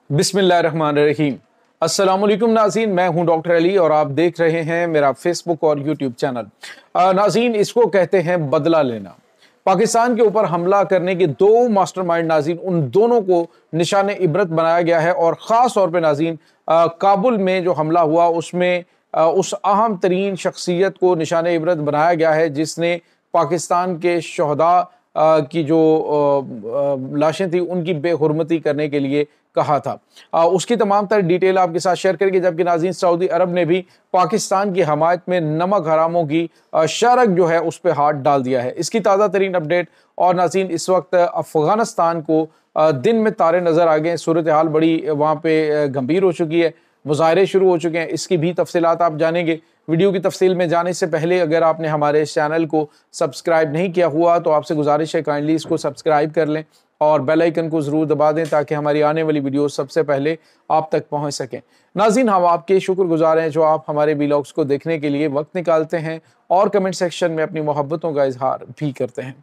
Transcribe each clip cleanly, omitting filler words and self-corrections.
बिस्मिल्लाहिर्रहमानिर्रहीम। अस्सलाम वालेकुम नाज़रीन, मैं हूं डॉक्टर अली और आप देख रहे हैं मेरा फेसबुक और यूट्यूब चैनल। नाज़रीन, इसको कहते हैं बदला लेना। पाकिस्तान के ऊपर हमला करने के दो मास्टरमाइंड नाज़रीन, उन दोनों को निशान इबरत बनाया गया है और ख़ास तौर पर नाज़रीन काबुल में जो हमला हुआ उसमें उस अहम तरीन शख्सियत को निशान इबरत बनाया गया है जिसने पाकिस्तान के शहदा की जो लाशें थी उनकी बेहुरमती करने के लिए कहा था। उसकी तमाम तर डिटेल आपके साथ शेयर करेंगे। जबकि नाज़रीन सऊदी अरब ने भी पाकिस्तान की हमायत में नमक हरामों की शरक जो है उस पर हाथ डाल दिया है। इसकी ताज़ा तरीन अपडेट। और नाज़रीन, इस वक्त अफ़गानिस्तान को दिन में तारे नज़र आ गए, सूरत हाल बड़ी वहाँ पे गंभीर हो चुकी है, मुज़ाहरे शुरू हो चुके हैं। इसकी भी तफसीलात आप जानेंगे। वीडियो की तफसील में जाने से पहले अगर आपने हमारे इस चैनल को सब्सक्राइब नहीं किया हुआ तो आपसे गुजारिश है काइंडली इसको सब्सक्राइब कर लें और बेल आइकन को ज़रूर दबा दें ताकि हमारी आने वाली वीडियो सबसे पहले आप तक पहुंच सकें। नाज़रीन, हम आपके शुक्रगुजार हैं जो आप हमारे व्लॉग्स को देखने के लिए वक्त निकालते हैं और कमेंट सेक्शन में अपनी मोहब्बतों का इजहार भी करते हैं।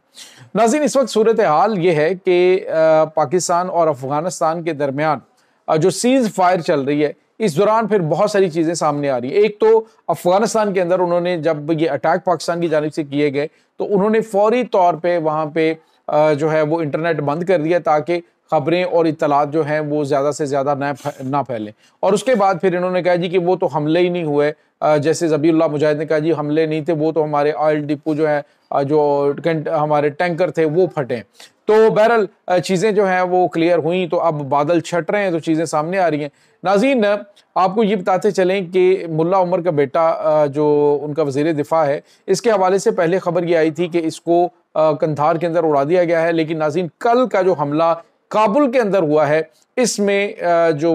नाज़रीन, इस वक्त सूरत हाल ये है कि पाकिस्तान और अफ़गानिस्तान के दरमियान जो सीज़ फायर चल रही है, इस दौरान फिर बहुत सारी चीज़ें सामने आ रही है। एक तो अफ़गानिस्तान के अंदर उन्होंने जब ये अटैक पाकिस्तान की जानिब से किए गए तो उन्होंने फौरी तौर पे वहाँ पे जो है वो इंटरनेट बंद कर दिया ताकि खबरें और इत्तलात जो हैं वो ज़्यादा से ज़्यादा ना फैलें। और उसके बाद फिर इन्होंने कहा जी कि वो तो हमले ही नहीं हुए, जैसे ज़बीउल्लाह मुजाहिद ने कहा जी हमले नहीं थे, वो तो हमारे ऑयल डिपो जो है जो हमारे टैंकर थे वो फटे। तो बहरहाल चीज़ें जो हैं वो क्लियर हुई, तो अब बादल छट रहे हैं तो चीज़ें सामने आ रही हैं। नाज़रीन, आपको ये बताते चलें कि मुल्ला उमर का बेटा जो उनका वज़ीर दिफा है, इसके हवाले से पहले खबर ये आई थी कि इसको कंधार के अंदर उड़ा दिया गया है। लेकिन नाज़रीन, कल का जो हमला काबुल के अंदर हुआ है इसमें जो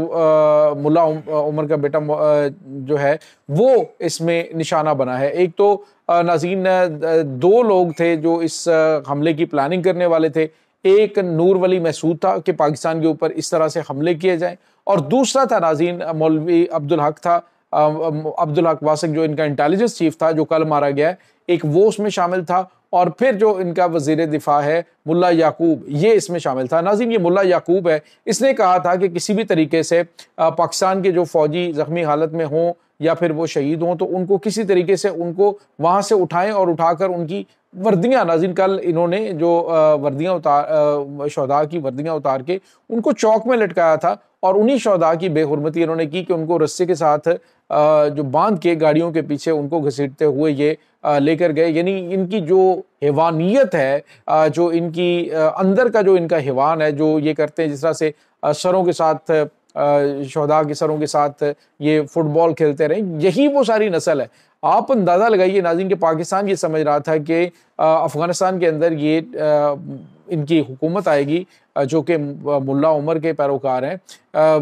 मुल्ला उमर का बेटा जो है वो इसमें निशाना बना है। एक तो नाज़रीन दो लोग थे जो इस हमले की प्लानिंग करने वाले थे। एक नूर वली महसूद था कि पाकिस्तान के ऊपर इस तरह से हमले किए जाएं, और दूसरा था नाज़रीन मौलवी अब्दुल हक था, अब्दुल हक वासिक जो इनका इंटेलिजेंस चीफ था जो कल मारा गया है, एक वो उसमें शामिल था। और फिर जो इनका वज़ीर दिफा है मुल्ला याकूब, ये इसमें शामिल था। नाज़रीन, ये मुल्ला याकूब है, इसने कहा था कि किसी भी तरीके से पाकिस्तान के जो फौजी ज़ख्मी हालत में हों या फिर वो शहीद हों तो उनको किसी तरीके से उनको वहाँ से उठाएं और उठाकर उनकी वर्दियाँ, नाज़रीन कल इन्होंने जो वर्दियाँ शहदा की वर्दियाँ उतार के उनको चौक में लटकाया था और उन्हीं शहदा की बेहुरमती इन्होंने की कि उनको रस्से के साथ जो बांध के गाड़ियों के पीछे उनको घसीटते हुए ये लेकर गए। यानी इनकी जो हैवानियत है, जो इनकी अंदर का जो इनका हैवान है, जो ये करते हैं जिस तरह से सरों के साथ शहदा के सरों के साथ ये फुटबॉल खेलते रहे, यही वो सारी नस्ल है। आप अंदाज़ा लगाइए नाज़रीन कि पाकिस्तान ये समझ रहा था कि अफ़गानिस्तान के अंदर ये इनकी हुकूमत आएगी जो कि मुल्ला उमर के पैरोकार हैं,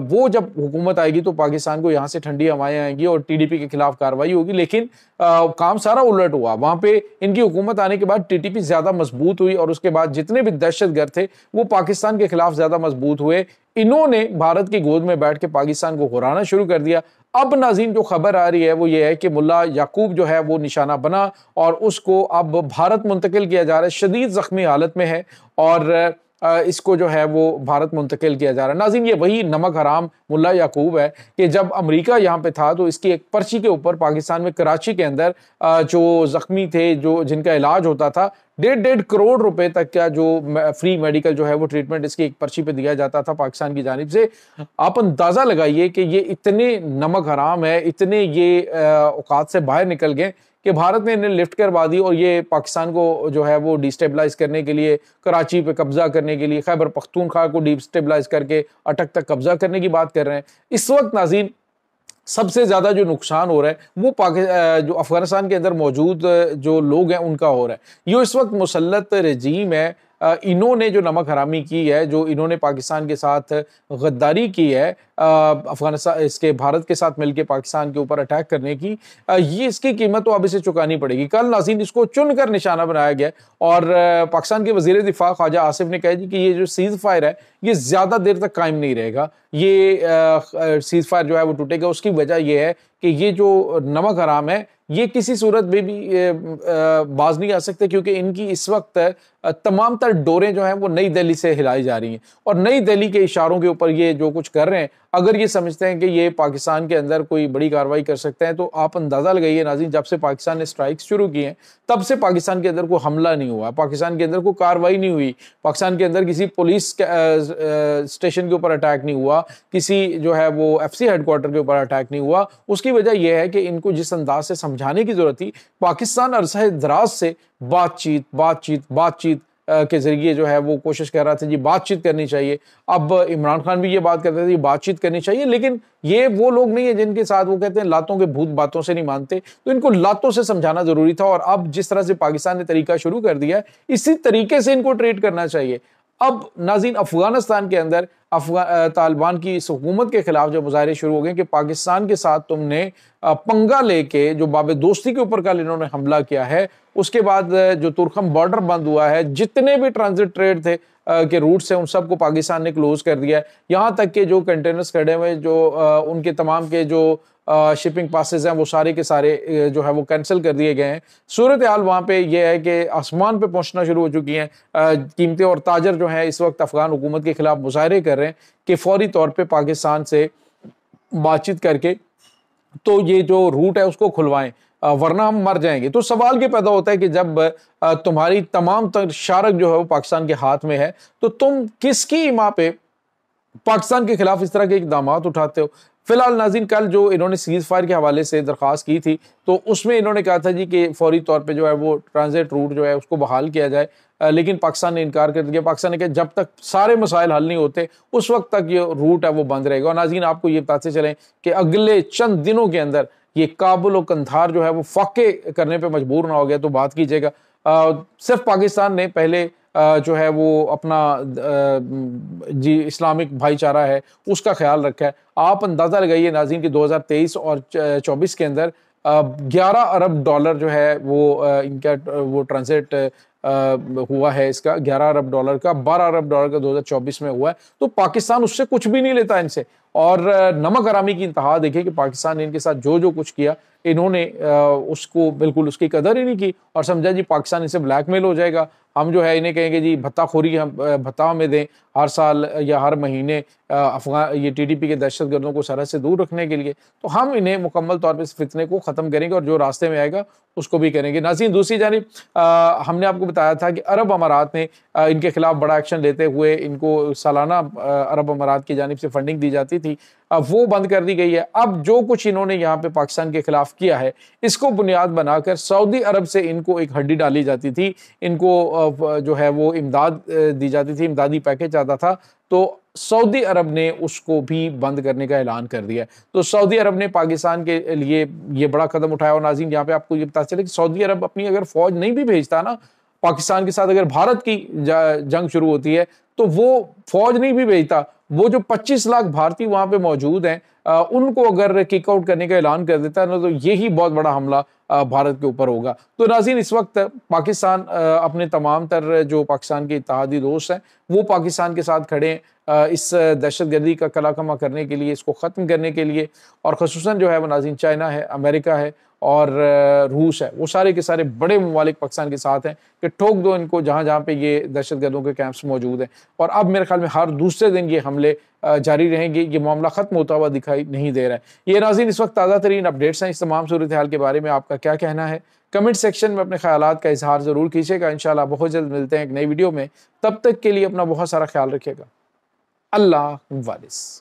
वो जब हुकूमत आएगी तो पाकिस्तान को यहाँ से ठंडी हवाएं आएंगी और टीडीपी के खिलाफ कार्रवाई होगी। लेकिन काम सारा उलट हुआ। वहाँ पे इनकी हुकूमत आने के बाद टीटीपी ज़्यादा मजबूत हुई और उसके बाद जितने भी दहशतगर्द थे वो पाकिस्तान के खिलाफ ज़्यादा मजबूत हुए। इन्होंने भारत की गोद में बैठ के पाकिस्तान को हुराना शुरू कर दिया। अब नाज़रीन जो खबर आ रही है वो ये है कि मुल्ला याकूब जो है वो निशाना बना और उसको अब भारत मुंतकिल किया जा रहा है। शदीद ज़ख्मी हालत में है और इसको जो है वो भारत मुंतकिल किया जा रहा है। नाज़रीन, ये वही नमक हराम मुल्ला याकूब है कि जब अमेरिका यहाँ पे था तो इसकी एक पर्ची के ऊपर पाकिस्तान में कराची के अंदर जो ज़ख्मी थे, जो जिनका इलाज होता था, 1.5 करोड़ रुपए तक का जो फ्री मेडिकल जो है वो ट्रीटमेंट इसकी एक पर्ची पे दिया जाता था पाकिस्तान की जानिब से। आप अंदाज़ा लगाइए कि ये इतने नमक हराम है, इतने ये औकात से बाहर निकल गए कि भारत ने इन्हें लिफ्ट करवा दी और ये पाकिस्तान को जो है वो डिस्टेबलाइज करने के लिए, कराची पे कब्जा करने के लिए, खैबर पख्तूनख्वा को डिस्टेबलाइज करके अटक तक कब्जा करने की बात कर रहे हैं। इस वक्त नाज़रीन सबसे ज़्यादा जो नुकसान हो रहा है वो जो अफ़गानिस्तान के अंदर मौजूद जो लोग हैं उनका हो रहा है। ये इस वक्त मुसल्लत रजीम है, इन्होंने जो नमक हरामी की है, जो इन्होंने पाकिस्तान के साथ गद्दारी की है, अफ़गानिस्तान इसके भारत के साथ मिलकर पाकिस्तान के ऊपर अटैक करने की, ये इसकी कीमत तो अब इसे चुकानी पड़ेगी। कल नाज़रीन इसको चुनकर निशाना बनाया गया और पाकिस्तान के वज़ीर दिफा ख्वाजा आसिफ ने कहा जी कि ये जो सीज़ फायर है ये ज़्यादा देर तक कायम नहीं रहेगा। یہ سیز فائر جو ہے وہ ٹوٹے گا، اس کی وجہ یہ ہے کہ یہ جو نمک حرام ہے یہ کسی صورت میں بھی باز نہیں آ سکتے، کیونکہ ان کی اس وقت تمام تر ڈوریں جو ہیں وہ نئی دہلی سے ہلائی جا رہی ہیں، اور نئی دہلی کے اشاروں کے اوپر یہ جو کچھ کر رہے ہیں، اگر یہ سمجھتے ہیں کہ یہ پاکستان کے اندر کوئی بڑی کارروائی کر سکتے ہیں، تو آپ اندازہ لگائیے ناظرین، جب سے پاکستان نے اسٹرائکس شروع کی ہیں تب سے پاکستان کے اندر کوئی حملہ نہیں ہوا، پاکستان کے اندر کوئی کارروائی نہیں ہوئی، پاکستان کے اندر کسی پولیس اسٹیشن کے اوپر اٹیک نہیں ہوا، کسی جو ہے وہ ایف سی ہیڈ کوارٹر کے اوپر اٹیک نہیں ہوا۔ اس کی وجہ یہ ہے کہ ان کو جس انداز سے سمجھانے کی ضرورت تھی، پاکستان عرصہ دراز سے بات چیت کے ذریعے جو ہے وہ کوشش کر رہا تھا جی بات چیت کرنی چاہیے۔ اب عمران خان بھی یہ بات کرتے تھے بات چیت کرنی چاہیے، لیکن یہ وہ لوگ نہیں ہیں جن کے ساتھ وہ کہتے ہیں لاتوں کے بھوت باتوں سے نہیں مانتے، تو ان کو لاتوں سے سمجھانا ضروری تھا، اور اب جس طرح سے پاکستان نے طریقہ شروع کر دیا ہے اسی طریقے سے ان کو ٹریٹ کرنا چاہیے۔ اب ناظرین، افغانستان کے اندر طالبان کی اس حکومت کے خلاف جو مظاہرے شروع ہو گئے کہ پاکستان کے ساتھ تم نے پنگا لے کے جو باب دوستی کے اوپر کل انہوں نے حملہ کیا ہے، اس کے بعد جو ترکھم بارڈر بند ہوا ہے، جتنے بھی ٹرانزٹ ٹریڈ تھے کے روٹس ہیں ان سب کو پاکستان نے کلوز کر دیا ہے، یہاں تک کہ جو کنٹینرز کھڑے ہوئے جو ان کے تمام کے جو شپنگ پاسز ہیں وہ سارے کے سارے جو ہے وہ کینسل کر دیے گئے ہیں۔ صورتحال وہاں پہ یہ ہے کہ آسمان پہ پہنچنا شروع ہو چکی ہیں قیمتیں، اور تاجر جو ہیں اس وقت افغان حکومت کے خلاف مظاہرے کر رہے ہیں کہ فوری طور پہ پاکستان سے بات چیت کر کے تو یہ جو روٹ ہے اس کو کھلوائیں، ورنہ ہم مر جائیں گے۔ تو سوال یہ پیدا ہوتا ہے کہ جب تمہاری تمام تر شارک جو ہے وہ پاکستان کے ہاتھ میں ہے، تو تم کس کی ایما پہ پاکستان کے خلاف اس طرح کے اقدامات اٹھاتے ہو؟ فی الحال ناظرین، کل جو انہوں نے سیز فائر کے حوالے سے درخواست کی تھی تو اس میں انہوں نے کہا تھا جی کہ فوری طور پہ جو ہے وہ ٹرانزٹ روٹ جو ہے اس کو بحال کیا جائے، لیکن پاکستان نے انکار کر دیا۔ پاکستان نے کہا جب تک سارے مسائل حل نہیں ہوتے اس وقت تک یہ روٹ ہے وہ بند رہے گا۔ اور ناظرین، آپ کو یہ بتاتے چلیں کہ اگلے چند دنوں کے اندر یہ کابل و قندھار جو ہے وہ فاقے کرنے پہ مجبور نہ ہو گیا تو بات کیجیے گا۔ صرف پاکستان نے پہلے جو ہے وہ اپنا جی اسلامک بھائی چارہ ہے اس کا خیال رکھا ہے۔ آپ اندازہ لگائیے ناظرین کہ 2023 اور 24 کے اندر 11 ارب ڈالر جو ہے وہ ان کا وہ ٹرانزٹ ہوا ہے، اس کا 11 ارب ڈالر کا، 12 ارب ڈالر کا 2024 میں ہوا ہے، تو پاکستان اس سے کچھ بھی نہیں لیتا ان سے۔ اور نمک حرامی کی انتہا دیکھیں کہ پاکستان نے ان کے ساتھ جو کچھ کیا، انہوں نے اس کو بالکل اس کی قدر ہی نہیں کی اور سمجھا جی پاکستان ان سے بلیک میل ہو جائے گا، ہم جو ہے انہیں کہیں گے جی بھتہ خوری ہم بھتہ ہمیں دیں ہر سال یا ہر مہینے یہ ٹی ڈی پی کے دہشت گردوں کو سرحد سے دور رکھنے کے لیے، تو ہم انہیں مکمل طور پہ اس فتنے کو ختم کریں گے اور جو راستے میں آئے گا اس کو بھی کریں گے۔ ناظرین، دوسری جانب ہم نے آپ کو بتایا تھا کہ عرب امارات نے ان کے خلاف بڑا ایکشن لیتے ہوئے ان کو سالانہ عرب امارات کی جانب سے فنڈنگ دی جاتی تھی، وہ بند کر دی گئی ہے۔ اب جو کچھ انہوں نے یہاں پہ پاکستان کے خلاف کیا ہے اس کو بنیاد بنا کر سعودی عرب سے ان کو ایک ہڈی ڈالی جاتی تھی، ان کو جو ہے وہ امداد دی جاتی تھی، امدادی پیکج آتا تھا، تو سعودی عرب نے اس کو بھی بند کرنے کا اعلان کر دیا ہے۔ تو سعودی عرب نے پاکستان کے لیے یہ بڑا قدم اٹھایا۔ اور ناظرین، یہاں پہ آپ کو یہ پتہ چلے کہ سعودی عرب اپنی اگر فوج نہیں بھی بھیجتا نا پاکستان کے ساتھ، اگر بھارت کی جنگ شروع ہوتی ہے تو وہ فوج نہیں بھی بھیجتا، وہ جو 25 لاکھ بھارتی وہاں پہ موجود ہیں ان کو اگر کک آؤٹ کرنے کا اعلان کر دیتا ہے نا تو یہی بہت بڑا حملہ بھارت کے اوپر ہوگا۔ تو ناظرین، اس وقت پاکستان اپنے تمام تر جو پاکستان کے اتحادی دوست ہیں وہ پاکستان کے ساتھ کھڑے ہیں اس دہشت گردی کا کلا کما کرنے کے لیے، اس کو ختم کرنے کے لیے، اور خصوصاً جو ہے وہ ناظرین چائنا ہے، امریکہ ہے اور روس ہے، وہ سارے کے سارے بڑے ممالک پاکستان کے ساتھ ہیں کہ ٹھوک دو ان کو جہاں جہاں پہ یہ دہشت گردوں کے کیمپس موجود ہیں۔ اور اب میرے خیال میں ہر دوسرے دن یہ حملے جاری رہیں گے، یہ معاملہ ختم ہوتا ہوا دکھائی نہیں دے رہا ہے۔ یہ ناظرین اس وقت تازہ ترین اپڈیٹس ہیں، اس تمام صورتحال کے بارے میں آپ کا کیا کہنا ہے؟ کمنٹ سیکشن میں اپنے خیالات کا اظہار ضرور کیجیے گا۔ انشاءاللہ بہت جلد ملتے ہیں ایک نئی ویڈیو میں، تب تک کے لیے اپنا بہت سارا خیال رکھیے گا۔ اللہ حافظ۔